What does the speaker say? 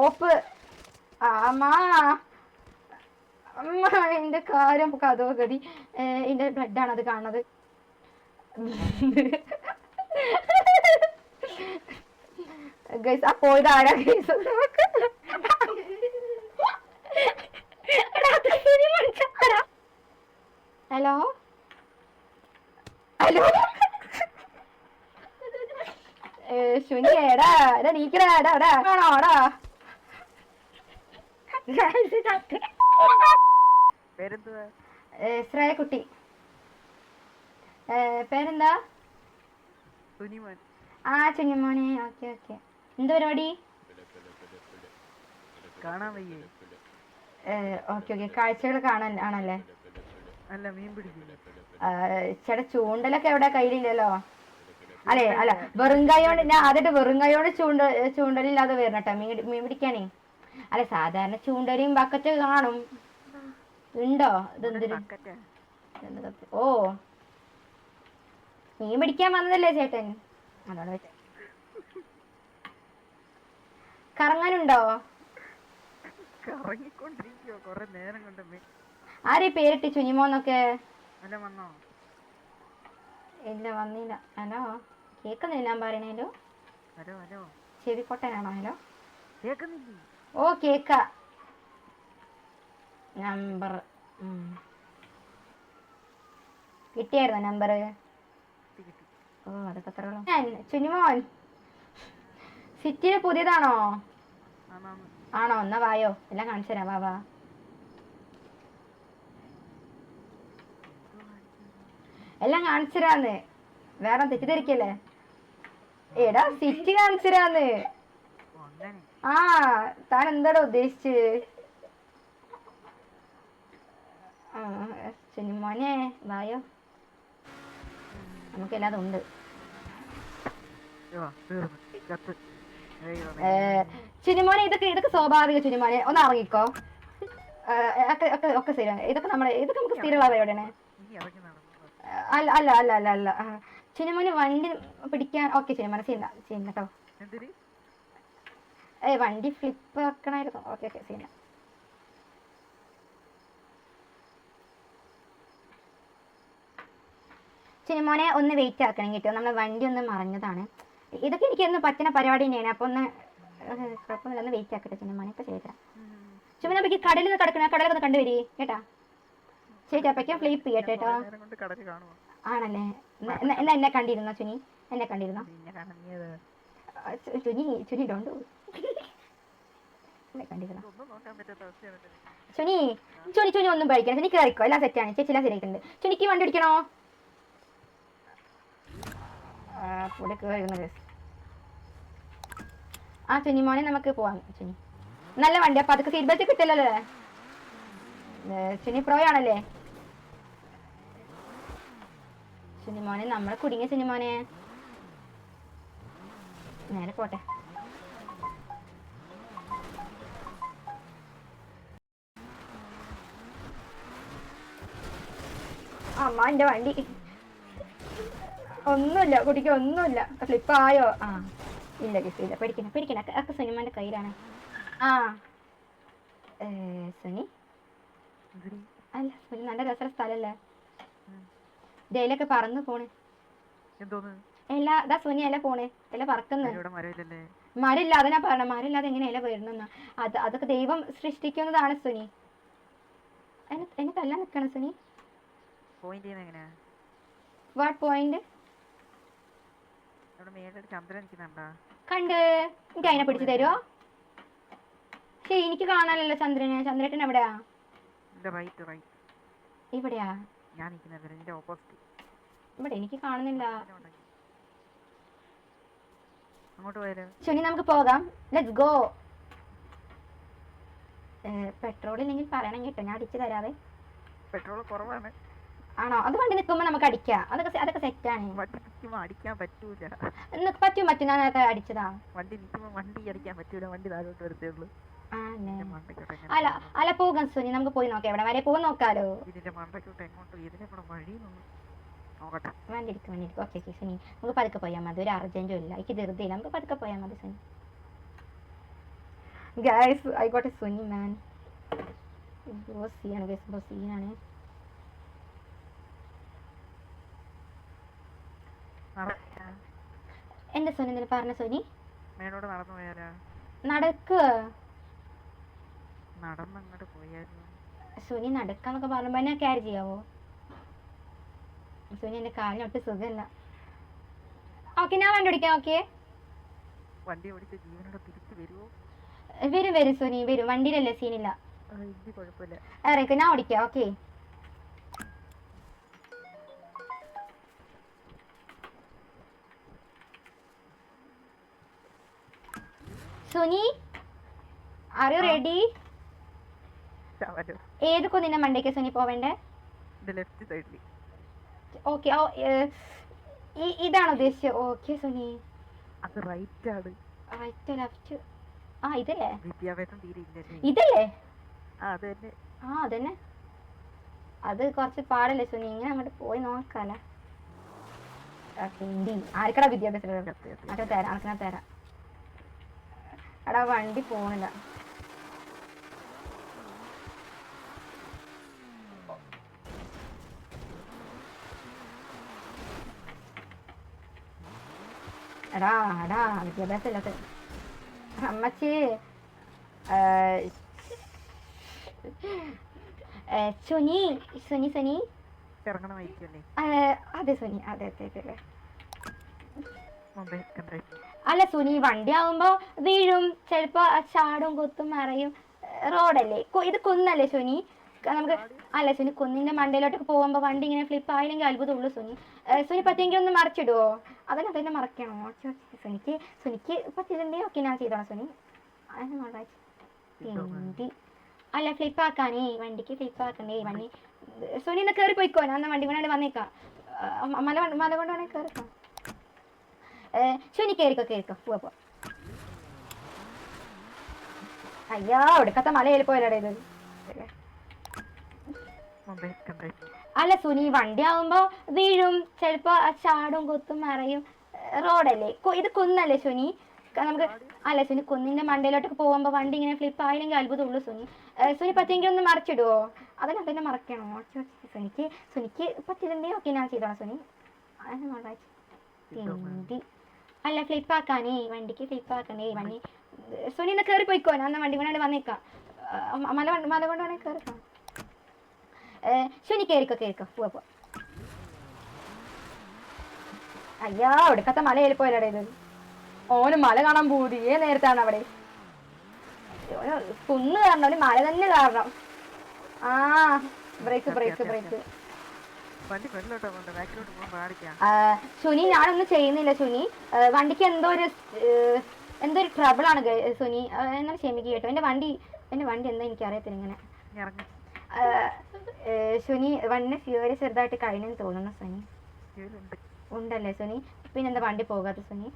Soap. അമ്മ അമ്മ എന്റെ കാര്യം കഥോഗതി. എന്റെ ബ്ലഡാണ് അത് കാണുന്നത്. ഗൈസ് ആ പോയത് ആരാ ഗൈസ്? ഹലോ ഹലോ ശുനി എടാ നീക്കടാ എടാ എടാ ആണോ എടാ. ശ്രേയക്കുട്ടി. പേരെന്താ? ആ ചുഞ്ഞുമോനെ. Okay okay. എന്ത് പരിപാടി? Okay okay. കാഴ്ചകൾ കാണാൻ ആണല്ലേ? ചേട്ടാ ചൂണ്ടലൊക്കെ എവിടെ? കയ്യിലില്ലല്ലോ. അല്ലെ അല്ല വെറും കൈയോണ്ട് ഞാൻ ആദ്യമായിട്ട് വെറും കൈയോണ്ട് ചൂണ്ടലില്ലാതെ വരണട്ടോ മീൻ പിടിക്കാനേ. അല്ലെ സാധാരണ ചൂണ്ടലും ബക്കറ്റ് കാണും. ഉണ്ടോ? ഇതെന്തൊരു ഓ മീൻ പിടിക്കാൻ വന്നതല്ലേ ചേട്ടൻ? അതോടെ വെച്ച കറങ്ങാനുണ്ടോ? ആരെ പേരിട്ട് ചുനിമോന്നൊക്കെ? ഇല്ല വന്നില്ല. ഹലോ കേക്കുന്നില്ല ഞാൻ പറയണേലോ. ചെവിക്കൊട്ടനാണോ? ഹലോ ഓ കേക്ക. Number കിട്ടിയായിരുന്നോ number? ഓ അതൊക്കെ അത്ര. ചുനിമോൻ സിറ്റിയിൽ പുതിയതാണോ? ആണോ? എന്നാ വായോ എല്ലാം കാണിച്ചു തരാം. വാ വാ. എല്ലാം കാണിച്ചു തരാന്ന്. വേറെ തെറ്റിദ്ധരിക്കല്ലേ? എടാ സിറ്റി കാണിച്ചു തരാന്ന്. ആ താൻ എന്താടാ ഉദ്ദേശിച്ച്? ചുനിമോനെ വായോ, നമുക്കെല്ലാം ഉണ്ട്. ചുനിമോനെ ഇതൊക്കെ സ്വാഭാവിക. ചുനിമോനെ ഒന്ന് ഇറങ്ങിക്കോ. ഒക്കെ ശരിയാണ്. ഇതൊക്കെ നമുക്ക് സ്ഥിരമുള്ള പരിപാടിയാണ്. അല്ല അല്ല അല്ല അല്ല അല്ല ചുനിമോന് വണ്ടി പിടിക്കാൻ. ഓക്കെ ചുനിമോനെ ചെയ്യുന്ന കേട്ടോ. വണ്ടി ഫ്ലിപ്പ് വെക്കണായിരുന്നു. ഓക്കെ ഓക്കെ ചെയ്യുന്ന. ചുനിമോനെ ഒന്ന് വെയിറ്റ് ആക്കണം കേട്ടോ. നമ്മളെ വണ്ടി ഒന്ന് മറിഞ്ഞതാണ്. ഇതൊക്കെ എനിക്കൊന്ന് പറ്റുന്ന പരിപാടി തന്നെയാണ്. അപ്പൊ ഒന്ന് കുഴപ്പമൊന്നുമില്ല. ഒന്ന് വെയിറ്റ് ആക്കട്ടെ ചുനിമോനെ. ഇപ്പൊ ചെയ്താ ചുമന അപ്പക്ക് കടലിൽ നിന്ന് കിടക്കണ കടലൊക്കെ കണ്ടുവരി കേട്ടാ. ചേച്ചി അപ്പയ്ക്ക് ഫ്ലിപ്പ് ചെയ്യട്ടെ കേട്ടോ. ആണല്ലേ? എന്നാ എന്നെ കണ്ടിരുന്നോ ചുനി? എന്നെ കണ്ടിരുന്നോ? ചുനി ഡോണ്ടു എന്നെ കണ്ടിരുന്നോ? ചുനി ഒന്നും പഠിക്കണം. ചുനി കയറിക്കോ. എല്ലാം സെറ്റാണ്. ചേച്ചി എല്ലാം ശരിയായിട്ടുണ്ട്. ചുനിക്ക് വണ്ടി പിടിക്കണോ? കൂടെ കയറുന്നത്. ആ ചുനിമോനെ നമുക്ക് പോവാം. ചുനി നല്ല വണ്ടി. അപ്പൊ അതൊക്കെ സീറ്റ് ബെൽറ്റ് കിട്ടില്ലല്ലോ അല്ലേ? ചുനി പ്രോ ആണല്ലേ? ചുനിമോനെ നമ്മളെ കുടുങ്ങിയ ചുനിമോനെ. നേരെ പോട്ടെ. അമ്മ എന്റെ വണ്ടി ഒന്നുമില്ല കുട്ടിക്ക്, ഒന്നുമില്ല. ഫ്ലിപ്പായോ? ആ ഇല്ല കിസ് ഇല്ല. പേടിക്കണ ഒക്കെ സുനിമോന്റെ കയ്യിലാണ്. ആ സുനി അല്ല സുനി നല്ല രസമുള്ള സ്ഥലല്ലേ? ജയിലൊക്കെ പറന്ന് പോണ്. ഇതാ സുനി അല്ല പോണേ. ഇല പറക്കുന്നു. മരമില്ല. അതിനാ പറഞ്ഞ മരമില്ലാതെ എങ്ങനെ ഇല വരുന്ന? അതൊക്കെ ദൈവം സൃഷ്ടിക്കുന്നതാണ് സുനി. എന്നെ തല്ലാൻ നിൽക്കണം സുനി. What point? കണ്ട് എനിക്ക് അതിനെ പിടിച്ചു തരുമോ? ശരി എനിക്ക് കാണാനല്ലോ ചന്ദ്രന്. ചന്ദ്രേട്ടൻ എവിടെയാ? ഇവിടെയാ? ഇവിടെ എനിക്ക് കാണുന്നില്ല. ശനി നമുക്ക് പോകാം. Let's go. പെട്രോൾ ഇല്ലെങ്കിൽ പറയണം കേട്ടോ, ഞാൻ അടിച്ചു തരാവേ. പെട്രോൾ കുറവാണ്. ആണോ? അത് വണ്ടി നിൽക്കുമ്പോ നമുക്ക് അടിക്കാം. അതൊക്കെ സെറ്റാണ്. അടിക്കാൻ പറ്റൂല. പറ്റും ഞാൻ നേരത്തെ അടിച്ചതാ. വണ്ടി നിൽക്കുമ്പോ വണ്ടി അടിക്കാൻ പറ്റൂല. വണ്ടി താഴോട്ട് വരത്തേ ഉള്ളൂ. അല്ല പോകാം സുനി, നമുക്ക് പോയി നോക്കാം. എവിടെ വരെ പോകാൻ നോക്കാലോ. ഇതിന്റെ മണ്ടയ്ക്കോട്ട് എങ്ങോട്ടോ ഇതിനെ കൂടെ വഴി നോക്കട്ടെ. വണ്ടി എടുക്കും. ഓക്കെ സുനി നമുക്ക് പതുക്കെ പോയാൽ മതി. ഒരു അർജന്റും ഇല്ല. എനിക്ക് ധൃതിയില്ല. നമുക്ക് പതുക്കെ പോയാൽ മതി സുനി. ഗൈസ് ആയിക്കോട്ടെ സുനി മാൻ ബോസ് സീനാണ് ഗൈസ് ബോസ് സീനാണ്. എന്താ സുനി എന്തിനാ പറഞ്ഞ സുനി? മേലോട്ട് നടന്നു പോയാലാ? നടക്കുക നടന്നങ്ങോട്ട് പോയായിരുന്നു. സുനി നടക്കാന്നൊക്കെ പറയുമ്പോ എന്നെ ക്യാരി ചെയ്യാവോ? സുനി എന്റെ കാലിനൊട്ട് സുഖമില്ല. ഓക്കെ ഞാൻ വണ്ടി ഓടിക്കാം. ഓക്കെ വണ്ടി ഓടിച്ച് ജീവനോടെ തിരിച്ചു വരുമോ? വരും വരും സുനി വരും. വണ്ടിയിലല്ലേ സീനില്ല. എനിക്ക് കുഴപ്പമില്ല. ഇറങ്ങി ഞാൻ ഓടിക്കാം. Okay Suni are you ready? ഏത് കുന്നിന്റെ മണ്ടേക്ക് സുനി പോവേണ്ടേ? ലെഫ്റ്റ് സൈഡിൽ. ഓക്കെ ഇതാണ് ഉദ്ദേശിച്ചത്. ഓക്കെ സുനി അത് റൈറ്റ് ആണ്. റൈറ്റ് ലെഫ്റ്റ് ആ ഇതല്ലേ? വിദ്യാഭ്യാസം തീരെ ഇല്ലല്ലേ? ഇതല്ലേ? അത് തന്നെ. അതന്നെ. അത് കുറച്ച് പാടല്ലേ സുനി. ഇങ്ങനെ അങ്ങോട്ട് പോയി നോക്കാല്ലേ. ആർക്കടാ വിദ്യാഭ്യാസം തരാം. അനക്ക് ഞാൻ തരാം. എടാ വണ്ടി പോണില്ല. എടാ എടാ വിദ്യാഭ്യാസം ഇല്ലാത്ത അമ്മച്ചി. സുനി സുനി സുനി ഇറങ്ങണമായിരിക്കുമല്ലേ? അതെ സുനി അതെ അതെ അതെ. മുംബൈ അല്ല സുനി വണ്ടി ആവുമ്പോ വീഴും, ചിലപ്പോ ചാടും കുത്തും മറയും. റോഡല്ലേ ഇത് കുന്നല്ലേ സുനി? നമുക്ക് അല്ല സുനി കുന്നിന്റെ മണ്ടയിലോട്ടൊക്കെ പോകുമ്പോ വണ്ടി ഇങ്ങനെ ഫ്ലിപ്പ് ആയില്ലെങ്കിൽ അത്ഭുതമുള്ളൂ സുനി. സുനി പറ്റിയെങ്കിൽ ഒന്ന് മറിച്ചിടുവോ? അതന്നെ മറക്കണോ? സുനിക്ക് സുനിക്ക് പറ്റില്ലെങ്കിൽ ഓക്കെ ഞാൻ ചെയ്തോളാം സുനി. അല്ല ഫ്ലിപ്പ് ആക്കാനേ വണ്ടിക്ക് ഫ്ലിപ്പ് ആക്കണ്ടേ വണ്ടി. സുനി ഒന്ന് കയറി പോയിക്കോ. ഞാൻ വണ്ടി കൊണ്ടാണ്ട് വന്നേക്കാം. മല കൊണ്ട് വേണമെങ്കിൽ കയറിക്കോ. സുനി കേറിക്കോ പോവാ. അയ്യോ ഒടുക്കത്തെ മലയിൽ പോയാലേ ഇത്. അല്ല സുനി വണ്ടി ആവുമ്പോ വീഴും, ചിലപ്പോ ചാടും കുത്തും മറയും. റോഡല്ലേ ഇത് കുന്നല്ലേ സുനി? നമുക്ക് അല്ല സുനി കുന്നിന്റെ മണ്ടയിലോട്ടൊക്കെ പോകുമ്പോ വണ്ടി ഇങ്ങനെ ഫ്ലിപ്പ് ആയില്ലെങ്കിൽ അത്ഭുതമുള്ളൂ സുനി. സുനി പറ്റിയെങ്കിൽ ഒന്ന് മറിച്ചിടുവോ? അതന്നെ മറക്കണോ? സുനിക്ക് പറ്റില്ലെങ്കിൽ ഓക്കെ ഞാൻ ചെയ്തോളാം സുനി. അല്ല ഫ്ലിപ്പ് ആക്കാനേ വണ്ടിക്ക് ഫ്ലിപ്പ് ആക്കണ്ടേ വണ്ടി. സുനി ഒന്ന് കയറി പോയിക്കോ. ഞാൻ വണ്ടി കൊണ്ടാണ്ട് വന്നേക്കാം. മല കൊണ്ട് വേണമെങ്കിൽ കയറിക്കോ. സുനി കേറിക്കോ പോവാ. അയ്യോ ഒടുക്കത്തെ മലയിൽ പോയാലേ ഇത്. ഓന് മല കാണാൻ പൂതിയേ നേരത്താണ് അവിടെ. കുന്ന് കാരണം ഒരു മല തന്നെ കാരണം. ആ ബ്രേക്ക്. സുനി ഞാനൊന്നും ചെയ്യുന്നില്ല സുനി. വണ്ടിക്ക് എന്തോ ഒരു ട്രബിൾ ആണ് സുനി. എന്നാൽ ക്ഷമിക്കുക കേട്ടോ. എന്റെ വണ്ടി എന്താ എനിക്കറിയത്തില്ല ഇങ്ങനെ. സുനി വണ്ടി ഫ്യൂരി ചെറുതായിട്ട് കഴിഞ്ഞെന്ന് തോന്നുന്നു സുനി. ഉണ്ടല്ലേ സുനി? പിന്നെന്താ വണ്ടി പോകാത്ത സുനി?